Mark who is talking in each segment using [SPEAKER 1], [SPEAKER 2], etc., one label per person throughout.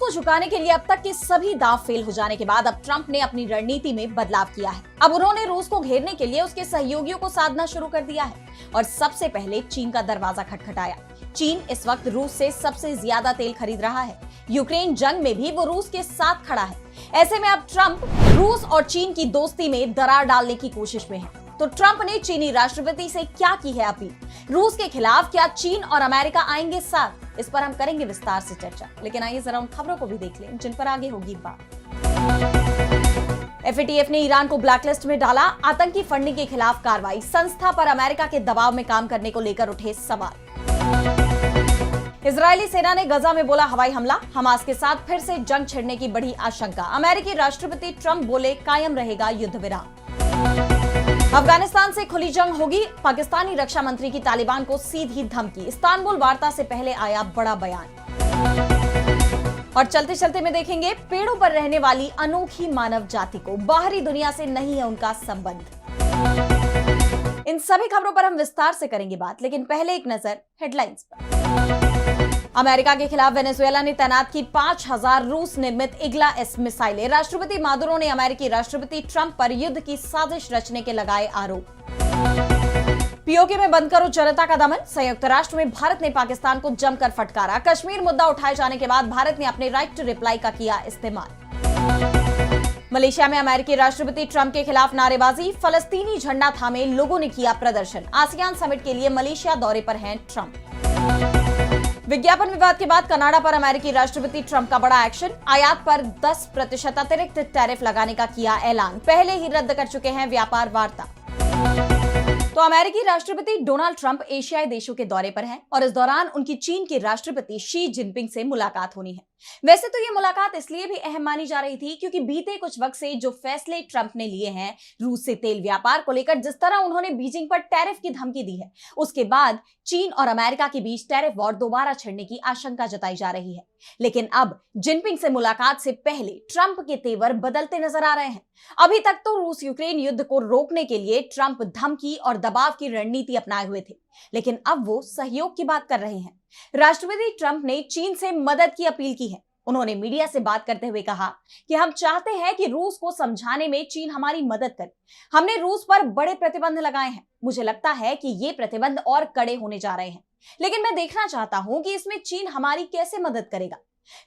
[SPEAKER 1] को झुकाने के लिए अब तक के सभी दांव फेल हो जाने के बाद अब ट्रंप ने अपनी रणनीति में बदलाव किया है। अब उन्होंने रूस को घेरने के लिए उसके सहयोगियों को साधना शुरू कर दिया है और सबसे पहले चीन का दरवाजा खटखटाया। चीन इस वक्त रूस से सबसे ज्यादा तेल खरीद रहा है। यूक्रेन जंग में भी वो रूस के साथ खड़ा है। ऐसे में अब ट्रंप रूस और चीन की दोस्ती में दरार डालने की कोशिश में है। तो ट्रंप ने चीनी राष्ट्रपति से क्या की है अपील? रूस के खिलाफ क्या चीन और अमेरिका आएंगे साथ? इस पर हम करेंगे विस्तार से चर्चा, लेकिन आइए जरा उन खबरों को भी देख लें जिन पर आगे होगी बात। FATF ने ईरान को ब्लैकलिस्ट में डाला। आतंकी फंडिंग के खिलाफ कार्रवाई। संस्था पर अमेरिका के दबाव में काम करने को लेकर उठे सवाल। इजरायली सेना ने गजा में बोला हवाई हमला। हमास के साथ फिर से जंग छिड़ने की बड़ी आशंका। अमेरिकी राष्ट्रपति ट्रंप बोले कायम रहेगा युद्ध विराम। अफगानिस्तान से खुली जंग होगी। पाकिस्तानी रक्षा मंत्री की तालिबान को सीधी धमकी। इस्तांबुल वार्ता से पहले आया बड़ा बयान। और चलते चलते में देखेंगे पेड़ों पर रहने वाली अनोखी मानव जाति को बाहरी दुनिया से नहीं है उनका संबंध। इन सभी खबरों पर हम विस्तार से करेंगे बात, लेकिन पहले एक नजर हेडलाइंस पर। अमेरिका के खिलाफ वेनेजुएला ने तैनात की 5000 रूस निर्मित इग्ला एस मिसाइलें। राष्ट्रपति मादुरो ने अमेरिकी राष्ट्रपति ट्रंप पर युद्ध की साजिश रचने के लगाए आरोप। पीओके में बंद करो जनता का दमन। संयुक्त राष्ट्र में भारत ने पाकिस्तान को जमकर फटकारा। कश्मीर मुद्दा उठाए जाने के बाद भारत ने अपने राइट टू रिप्लाई का किया इस्तेमाल। मलेशिया में अमेरिकी राष्ट्रपति ट्रंप के खिलाफ नारेबाजी। फलस्तीनी झंडा थामे लोगों ने किया प्रदर्शन। आसियान समिट के लिए मलेशिया दौरे पर हैं ट्रंप। विज्ञापन विवाद के बाद कनाडा पर अमेरिकी राष्ट्रपति ट्रंप का बड़ा एक्शन। आयात पर 10% अतिरिक्त टैरिफ लगाने का किया ऐलान। पहले ही रद्द कर चुके हैं व्यापार वार्ता। तो अमेरिकी राष्ट्रपति डोनाल्ड ट्रंप एशियाई देशों के दौरे पर हैं और इस दौरान उनकी चीन के राष्ट्रपति शी जिनपिंग से मुलाकात होनी है। वैसे तो ये मुलाकात इसलिए भी अहम मानी जा रही थी क्योंकि बीते कुछ वक्त से जो फैसले ट्रंप ने लिए हैं रूस से तेल व्यापार को लेकर, जिस तरह उन्होंने बीजिंग पर टैरिफ की धमकी दी है, उसके बाद चीन और अमेरिका के बीच टैरिफ वॉर दोबारा छिड़ने की आशंका जताई जा रही है। लेकिन अब जिनपिंग से मुलाकात से पहले ट्रंप के तेवर बदलते नजर आ रहे हैं। अभी तक तो रूस यूक्रेन युद्ध को रोकने के लिए ट्रंप धमकी और दबाव की रणनीति अपनाए हुए थे, लेकिन अब वो सहयोग की बात कर रहे हैं। राष्ट्रपति ट्रंप ने चीन से मदद की अपील की है। उन्होंने मीडिया से बात करते हुए कहा कि हम चाहते हैं कि रूस को समझाने में चीन हमारी मदद करे। हमने रूस पर बड़े प्रतिबंध लगाए हैं। मुझे लगता है कि ये प्रतिबंध और कड़े होने जा रहे हैं, लेकिन मैं देखना चाहता हूं कि इसमें चीन हमारी कैसे मदद करेगा।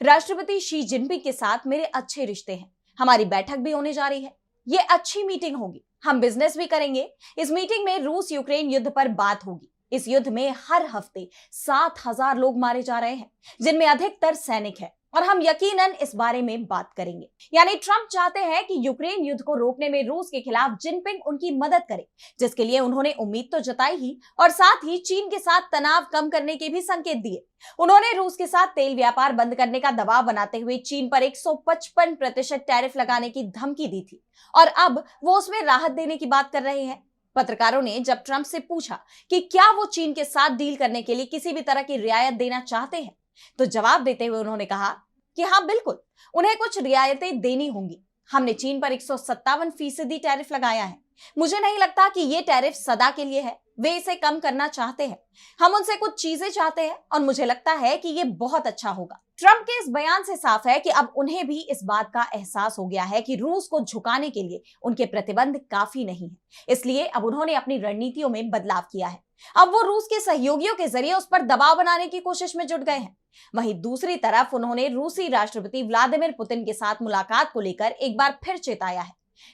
[SPEAKER 1] राष्ट्रपति शी जिनपिंग के साथ मेरे अच्छे रिश्ते हैं। हमारी बैठक भी होने जा रही है। ये अच्छी मीटिंग होगी। हम बिजनेस भी करेंगे। इस मीटिंग में रूस यूक्रेन युद्ध पर बात होगी। इस युद्ध में हर हफ्ते 7000 लोग मारे जा रहे हैं, जिनमें अधिकतर सैनिक हैं, और हम यकीनन इस बारे में बात करेंगे। यानी ट्रंप चाहते हैं कि यूक्रेन युद्ध को रोकने में रूस के खिलाफ जिनपिंग उनकी मदद करे, जिसके लिए उन्होंने उम्मीद तो जताई ही और साथ ही चीन के साथ तनाव कम करने के भी संकेत दिए। उन्होंने रूस के साथ तेल व्यापार बंद करने का दबाव बनाते हुए चीन पर 155% टैरिफ लगाने की धमकी दी थी और अब वो उसमें राहत देने की बात कर रहे हैं। पत्रकारों ने जब ट्रंप से पूछा कि क्या वो चीन के साथ डील करने के लिए किसी भी तरह की रियायत देना चाहते हैं, तो जवाब देते हुए उन्होंने कहा कि हाँ बिल्कुल, उन्हें कुछ रियायतें देनी होंगी। हमने चीन पर 157% टैरिफ लगाया है। मुझे नहीं लगता कि ये टैरिफ सदा के लिए है। वे इसे कम करना चाहते हैं। हम उनसे कुछ चीजें चाहते हैं और मुझे लगता है कि ये बहुत अच्छा होगा। ट्रंप के इस बयान से साफ है कि अब उन्हें भी इस बात का एहसास हो गया है कि रूस को झुकाने के लिए उनके प्रतिबंध काफी नहीं है। इसलिए अब उन्होंने अपनी रणनीतियों में बदलाव किया है। अब वो रूस के सहयोगियों के जरिए उस पर दबाव बनाने की कोशिश में जुट गए हैं। वहीं दूसरी तरफ उन्होंने रूसी राष्ट्रपति व्लादिमीर पुतिन के साथ मुलाकात को लेकर एक बार फिर चेताया है।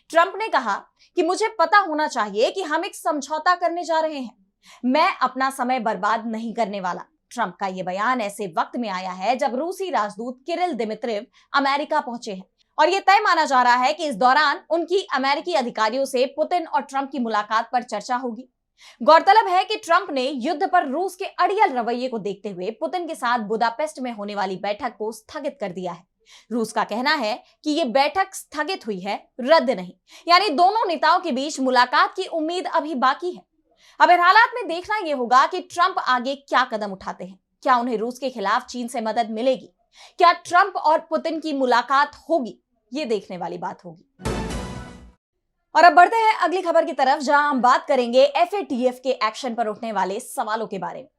[SPEAKER 1] ट्रंप ने कहा कि मुझे पता होना चाहिए कि हम एक समझौता करने जा रहे हैं। मैं अपना समय बर्बाद नहीं करने वाला। ट्रंप का यह बयान ऐसे वक्त में आया है जब रूसी राजदूत किरिल दिमित्रिव अमेरिका पहुंचे हैं और यह तय माना जा रहा है कि इस दौरान उनकी अमेरिकी अधिकारियों से पुतिन और ट्रंप की मुलाकात पर चर्चा होगी। गौरतलब है कि ट्रंप ने युद्ध पर रूस के अड़ियल रवैये को देखते हुए पुतिन के साथ बुदापेस्ट में होने वाली बैठक को स्थगित कर दिया है। रूस का कहना है कि यह बैठक स्थगित हुई है, रद्द नहीं। यानी दोनों नेताओं के बीच मुलाकात की उम्मीद अभी बाकी है। अब इन हालात में देखना यह होगा कि ट्रंप आगे क्या कदम उठाते हैं। क्या उन्हें रूस के खिलाफ चीन से मदद मिलेगी? क्या ट्रंप और पुतिन की मुलाकात होगी? ये देखने वाली बात होगी। और अब बढ़ते हैं अगली खबर की तरफ, जहां हम बात करेंगे FATF के एक्शन पर उठने वाले सवालों के बारे में।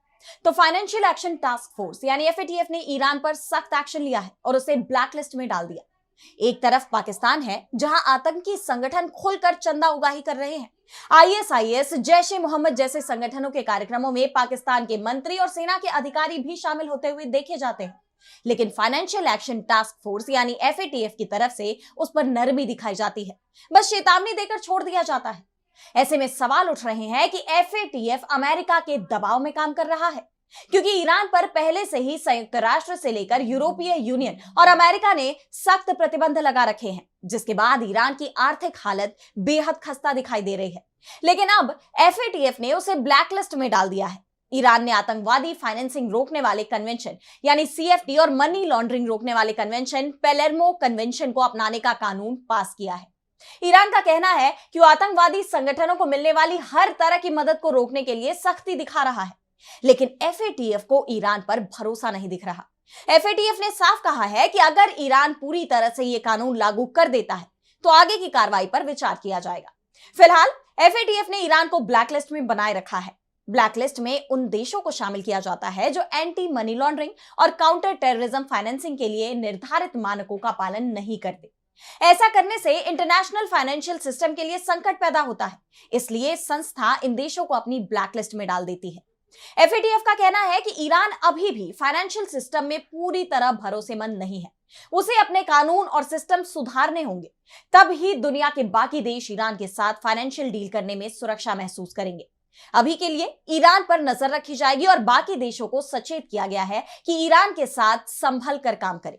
[SPEAKER 1] तो फाइनेंशियल एक्शन टास्क फोर्स यानी एफएटीएफ ने ईरान पर सख्त एक्शन लिया है और उसे ब्लैकलिस्ट में डाल दिया। एक तरफ पाकिस्तान है जहां आतंकी संगठन खुलकर चंदा उगाही कर रहे हैं। आईएसआईएस, जैश ए मोहम्मद जैसे संगठनों के कार्यक्रमों में पाकिस्तान के मंत्री और सेना के अधिकारी भी शामिल होते हुए देखे जाते हैं। लेकिन फाइनेंशियल एक्शन टास्क फोर्स यानी एफएटीएफ की तरफ से उस पर नरमी दिखाई जाती है, बस चेतावनी देकर छोड़ दिया जाता है। ऐसे में सवाल उठ रहे हैं कि एफएटीएफ अमेरिका के दबाव में काम कर रहा है, क्योंकि ईरान पर पहले से ही संयुक्त राष्ट्र से लेकर यूरोपीय यूनियन और अमेरिका ने सख्त प्रतिबंध लगा रखे हैं, जिसके बाद ईरान की आर्थिक हालत बेहद खस्ता दिखाई दे रही है। लेकिन अब एफएटीएफ ने उसे ब्लैकलिस्ट में डाल दिया है। ईरान ने आतंकवादी फाइनेंसिंग रोकने वाले कन्वेंशन यानी सीएफटी और मनी लॉन्ड्रिंग रोकने वाले कन्वेंशन पैलेर्मो कन्वेंशन को अपनाने का कानून पास किया है। ईरान का कहना है कि वो आतंकवादी संगठनों को मिलने वाली हर तरह की मदद को रोकने के लिए सख्ती दिखा रहा है, लेकिन एफएटीएफ को ईरान पर भरोसा नहीं दिख रहा। एफएटीएफ ने साफ कहा है कि अगर ईरान पूरी तरह से ये कानून लागू कर देता है तो आगे की कार्रवाई पर विचार किया जाएगा। फिलहाल एफएटीएफ ने ईरान को ब्लैकलिस्ट में बनाए रखा है। ब्लैकलिस्ट में उन देशों को शामिल किया जाता है जो एंटी मनी लॉन्ड्रिंग और काउंटर टेररिज्म फाइनेंसिंग के लिए निर्धारित मानकों का पालन नहीं करते। ऐसा करने से इंटरनेशनल फाइनेंशियल सिस्टम के लिए संकट पैदा होता है, इसलिए संस्था इन देशों को अपनी ब्लैकलिस्ट में डाल देती है। एफएटीएफ का कहना है कि ईरान अभी भी फाइनेंशियल सिस्टम में पूरी तरह भरोसेमंद नहीं है। उसे अपने कानून और सिस्टम सुधारने होंगे, तब ही दुनिया के बाकी देश ईरान के साथ फाइनेंशियल डील करने में सुरक्षा महसूस करेंगे। अभी के लिए ईरान पर नजर रखी जाएगी और बाकी देशों को सचेत किया गया है कि ईरान के साथ संभल कर काम करें।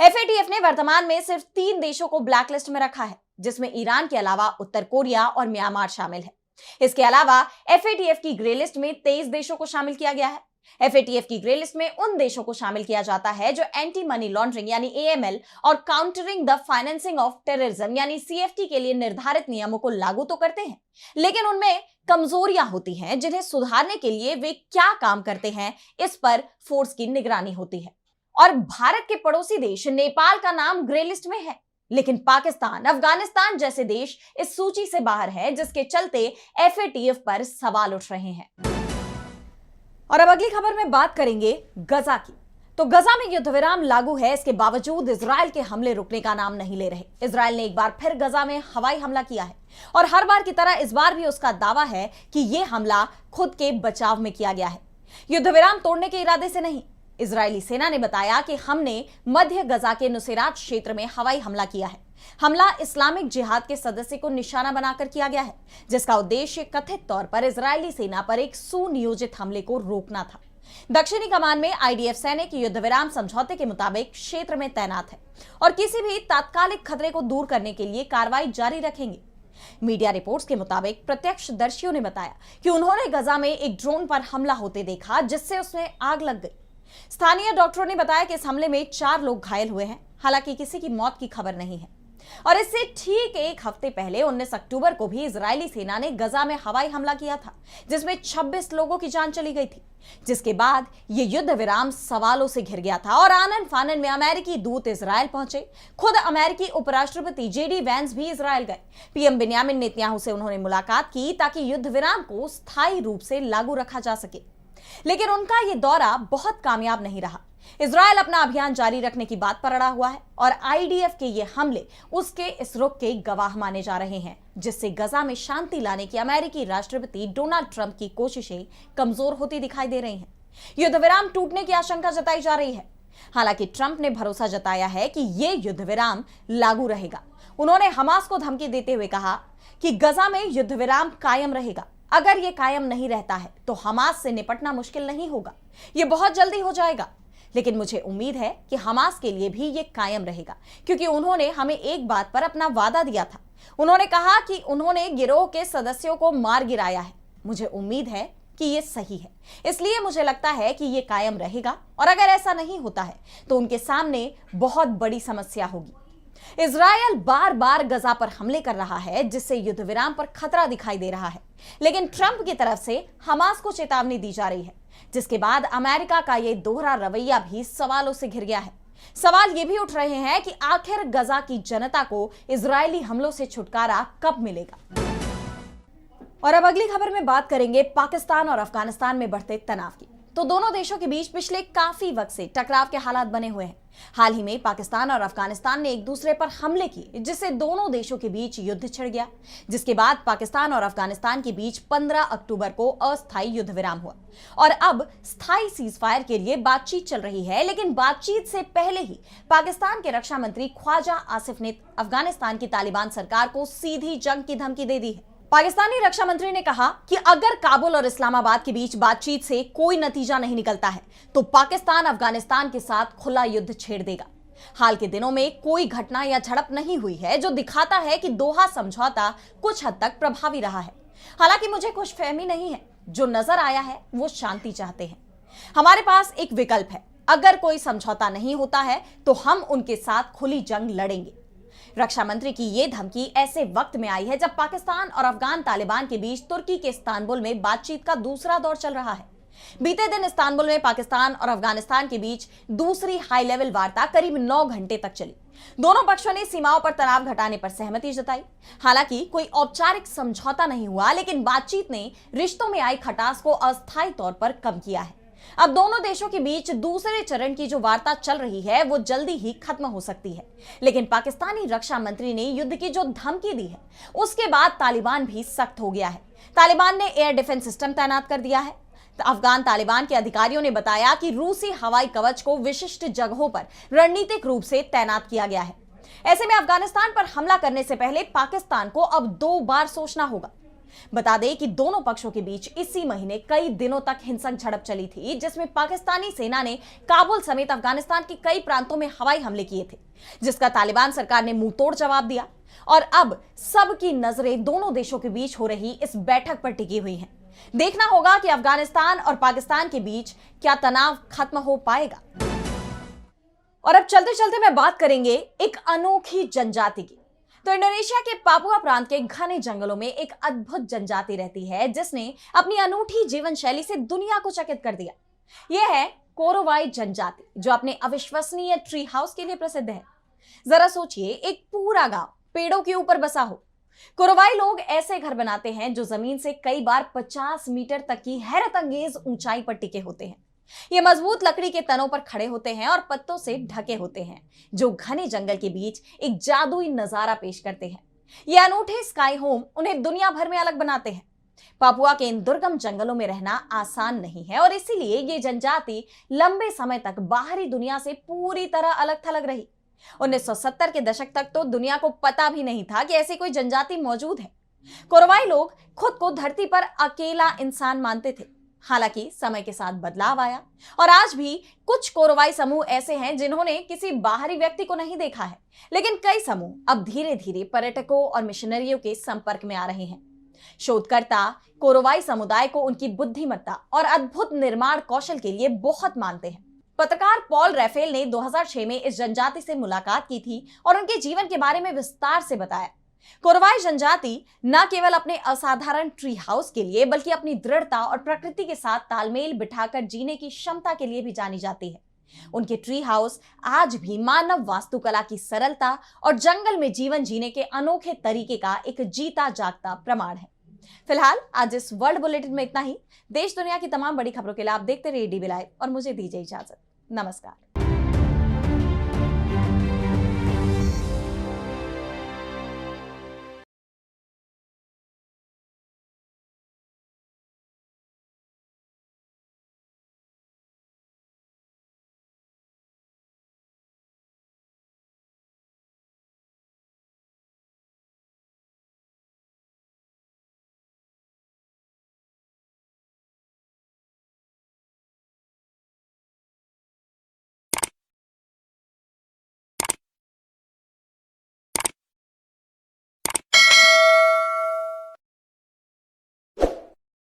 [SPEAKER 1] एफएटीएफ ने वर्तमान में सिर्फ 3 देशों को ब्लैकलिस्ट में रखा है, जिसमें ईरान के अलावा उत्तर कोरिया और म्यांमार शामिल है। इसके अलावा एफएटीएफ की ग्रे लिस्ट में 23 देशों को शामिल किया गया है। एफएटीएफ की ग्रे लिस्ट में उन देशों को शामिल किया जाता है जो एंटी मनी लॉन्ड्रिंग यानी एएमएल और countering the financing of terrorism यानी सीएफटी के लिए निर्धारित नियमों को लागू तो करते हैं, लेकिन उनमें कमजोरियां होती हैं जिन्हें सुधारने के लिए वे क्या काम करते हैं, इस पर फोर्स की निगरानी होती है। और भारत के पड़ोसी देश नेपाल का नाम ग्रे लिस्ट में है, लेकिन पाकिस्तान, अफगानिस्तान जैसे देश इस सूची से बाहर है, जिसके चलते एफएटीएफ पर सवाल उठ रहे हैं। और अब अगली खबर में बात करेंगे गजा की। तो गजा में युद्ध विराम लागू है, इसके बावजूद इजराइल के हमले रुकने का नाम नहीं ले रहे। इजराइल ने एक बार फिर गजा में हवाई हमला किया है और हर बार की तरह इस बार भी उसका दावा है कि यह हमला खुद के बचाव में किया गया है, युद्ध विराम तोड़ने के इरादे से नहीं। इजरायली सेना ने बताया कि हमने मध्य गजा के नुसैरात क्षेत्र में हवाई हमला किया है। हमला इस्लामिक जिहाद के सदस्य को निशाना बनाकर किया गया है, जिसका उद्देश्य कथित तौर पर इजरायली सेना पर एक सुनियोजित हमले को रोकना था। दक्षिणी कमान में आईडीएफ सैनिक युद्ध विराम समझौते के मुताबिक क्षेत्र में तैनात है और किसी भी तात्कालिक खतरे को दूर करने के लिए कार्रवाई जारी रखेंगे। मीडिया रिपोर्ट्स के मुताबिक प्रत्यक्षदर्शियों ने बताया कि उन्होंने गजा में एक ड्रोन पर हमला होते देखा, जिससे उसमें आग लग गई। स्थानीय डॉक्टरों ने बताया कि इस हमले में 4 लोग घायल हुए हैं, हालांकि किसी की मौत की खबर नहीं है। और इससे ठीक एक हफ्ते पहले 19 अक्टूबर को भी इजरायली सेना ने गजा में हवाई हमला किया था, जिसमें 26 लोगों की जान चली गई थी, जिसके बाद ये युद्ध विराम सवालों से घिर गया था और आनन फानन में अमेरिकी दूत इजरायल पहुंचे। खुद अमेरिकी उपराष्ट्रपति जेडी वैंस भी इजरायल गए। पीएम बेंयामिन नेतन्याहू से उन्होंने मुलाकात की ताकि युद्ध विराम को स्थायी रूप से लागू रखा जा सके, लेकिन उनका यह दौरा बहुत कामयाब नहीं रहा। इजरायल अपना अभियान जारी रखने की बात पर अड़ा हुआ है और आईडीएफ के ये हमले उसके इस रुख के गवाह माने जा रहे हैं, जिससे गजा में शांति लाने की अमेरिकी राष्ट्रपति डोनाल्ड ट्रंप की कोशिशें कमजोर होती दिखाई दे रही हैं। युद्ध विराम टूटने की आशंका जताई जा रही है। हालांकि ट्रंप ने भरोसा जताया है कि यह युद्ध विराम लागू रहेगा। उन्होंने हमास को धमकी देते हुए कहा कि गजा में युद्ध विराम कायम रहेगा। अगर यह कायम नहीं रहता है तो हमास से निपटना मुश्किल नहीं होगा, यह बहुत जल्दी हो जाएगा। लेकिन मुझे उम्मीद है कि हमास के लिए भी ये कायम रहेगा, क्योंकि उन्होंने हमें एक बात पर अपना वादा दिया था। उन्होंने कहा कि उन्होंने गिरोह के सदस्यों को मार गिराया है। मुझे उम्मीद है कि ये सही है, इसलिए मुझे लगता है कि ये कायम रहेगा, और अगर ऐसा नहीं होता है तो उनके सामने बहुत बड़ी समस्या होगी। इजरायल बार बार गजा पर हमले कर रहा है, जिससे युद्ध विराम पर खतरा दिखाई दे रहा है, लेकिन ट्रंप की तरफ से हमास को चेतावनी दी जा रही है, जिसके बाद अमेरिका का यह दोहरा रवैया भी सवालों से घिर गया है। सवाल ये भी उठ रहे हैं कि आखिर गजा की जनता को इजरायली हमलों से छुटकारा कब मिलेगा। और अब अगली खबर में बात करेंगे पाकिस्तान और अफगानिस्तान में बढ़ते तनाव की। तो दोनों देशों के बीच पिछले काफी वक्त से टकराव के हालात बने हुए हैं। हाल ही में पाकिस्तान और अफगानिस्तान ने एक दूसरे पर हमले किए, जिससे दोनों देशों के बीच युद्ध छिड़ गया, जिसके बाद पाकिस्तान और अफगानिस्तान के बीच 15 अक्टूबर को अस्थायी युद्ध विराम हुआ और अब स्थायी सीजफायर के लिए बातचीत चल रही है। लेकिन बातचीत से पहले ही पाकिस्तान के रक्षा मंत्री ख्वाजा आसिफ ने अफगानिस्तान की तालिबान सरकार को सीधी जंग की धमकी दे दी है। पाकिस्तानी रक्षा मंत्री ने कहा कि अगर काबुल और इस्लामाबाद के बीच बातचीत से कोई नतीजा नहीं निकलता है तो पाकिस्तान अफगानिस्तान के साथ खुला युद्ध छेड़ देगा। हाल के दिनों में कोई घटना या झड़प नहीं हुई है जो दिखाता है कि दोहा समझौता कुछ हद तक प्रभावी रहा है। हालांकि मुझे खुशफहमी नहीं है, जो नजर आया है वो शांति चाहते हैं। हमारे पास एक विकल्प है, अगर कोई समझौता नहीं होता है तो हम उनके साथ खुली जंग लड़ेंगे। रक्षा मंत्री की यह धमकी ऐसे वक्त में आई है जब पाकिस्तान और अफगान तालिबान के बीच तुर्की के इस्तांबुल में बातचीत का दूसरा दौर चल रहा है। बीते दिन इस्तांबुल में पाकिस्तान और अफगानिस्तान के बीच दूसरी हाई लेवल वार्ता करीब 9 घंटे तक चली। दोनों पक्षों ने सीमाओं पर तनाव घटाने पर सहमति जताई। हालांकि कोई औपचारिक समझौता नहीं हुआ, लेकिन बातचीत ने रिश्तों में आई खटास को अस्थायी तौर पर कम किया है। अब दोनों देशों के बीच दूसरे चरण की जो वार्ता चल रही है वो जल्दी ही खत्म हो सकती है। लेकिन पाकिस्तानी रक्षा मंत्री ने युद्ध की जो धमकी दी है उसके बाद तालिबान भी सख्त हो गया है। तालिबान ने एयर डिफेंस सिस्टम तैनात कर दिया है। अफगान तालिबान के अधिकारियों ने बताया कि रूसी हवाई कवच को विशिष्ट जगहों पर रणनीतिक रूप से तैनात किया गया है। ऐसे में अफगानिस्तान पर हमला करने से पहले पाकिस्तान को अब 2 बार सोचना होगा। बता दें कि दोनों पक्षों के बीच इसी महीने कई दिनों तक हिंसक झड़प चली थी, जिसमें पाकिस्तानी सेना ने काबुल समेत अफगानिस्तान के कई प्रांतों में हवाई हमले किए थे, जिसका तालिबान सरकार ने मुंहतोड़ जवाब दिया। और अब सबकी नजरें दोनों देशों के बीच हो रही इस बैठक पर टिकी हुई हैं। देखना होगा कि अफगानिस्तान और पाकिस्तान के बीच क्या तनाव खत्म हो पाएगा। और अब चलते चलते मैं बात करेंगे एक अनोखी जनजाति की। तो इंडोनेशिया के पापुआ प्रांत के घने जंगलों में एक अद्भुत जनजाति रहती है, जिसने अपनी अनूठी जीवन शैली से दुनिया को चकित कर दिया। यह है कोरोवाई जनजाति, जो अपने अविश्वसनीय ट्री हाउस के लिए प्रसिद्ध है। जरा सोचिए, एक पूरा गांव पेड़ों के ऊपर बसा हो। कोरोवाई लोग ऐसे घर बनाते हैं जो जमीन से कई बार 50 मीटर तक की हैरत अंगेज ऊंचाई पर टिके होते हैं। ये मजबूत लकड़ी के तनों पर खड़े होते हैं और पत्तों से ढके होते हैं, जो घने जंगल के बीच एक जादुई नजारा पेश करते हैं। ये अनूठे स्काई होम उन्हें दुनिया भर में अलग बनाते हैं। पापुआ के इन दुर्गम जंगलों में रहना आसान नहीं है और इसीलिए ये जनजाति लंबे समय तक बाहरी दुनिया से पूरी तरह अलग थलग रही। 1970 के दशक तक तो दुनिया को पता भी नहीं था कि ऐसी कोई जनजाति मौजूद है। कोरोवाई लोग खुद को धरती पर अकेला इंसान मानते थे। हालांकि समय के साथ बदलाव आया और आज भी कुछ कोरोवाई समूह ऐसे हैं जिन्होंने किसी बाहरी व्यक्ति को नहीं देखा है, लेकिन कई समूह अब धीरे धीरे पर्यटकों और मिशनरियों के संपर्क में आ रहे हैं। शोधकर्ता कोरोवाई समुदाय को उनकी बुद्धिमत्ता और अद्भुत निर्माण कौशल के लिए बहुत मानते हैं। पत्रकार पॉल रैफेल ने 2006 में इस जनजाति से मुलाकात की थी और उनके जीवन के बारे में विस्तार से बताया। कोरोवाई जनजाति न केवल अपने असाधारण ट्री हाउस के लिए बल्कि अपनी दृढ़ता और प्रकृति के साथ तालमेल बिठाकर जीने की क्षमता के लिए भी जानी जाती है। उनके ट्री हाउस आज भी मानव वास्तुकला की सरलता और जंगल में जीवन जीने के अनोखे तरीके का एक जीता जागता प्रमाण है। फिलहाल आज इस वर्ल्ड बुलेटिन में इतना ही। देश दुनिया की तमाम बड़ी खबरों के लिए आप देखते रहिए डीबी लाइव और मुझे दीजिए इजाजत। नमस्कार।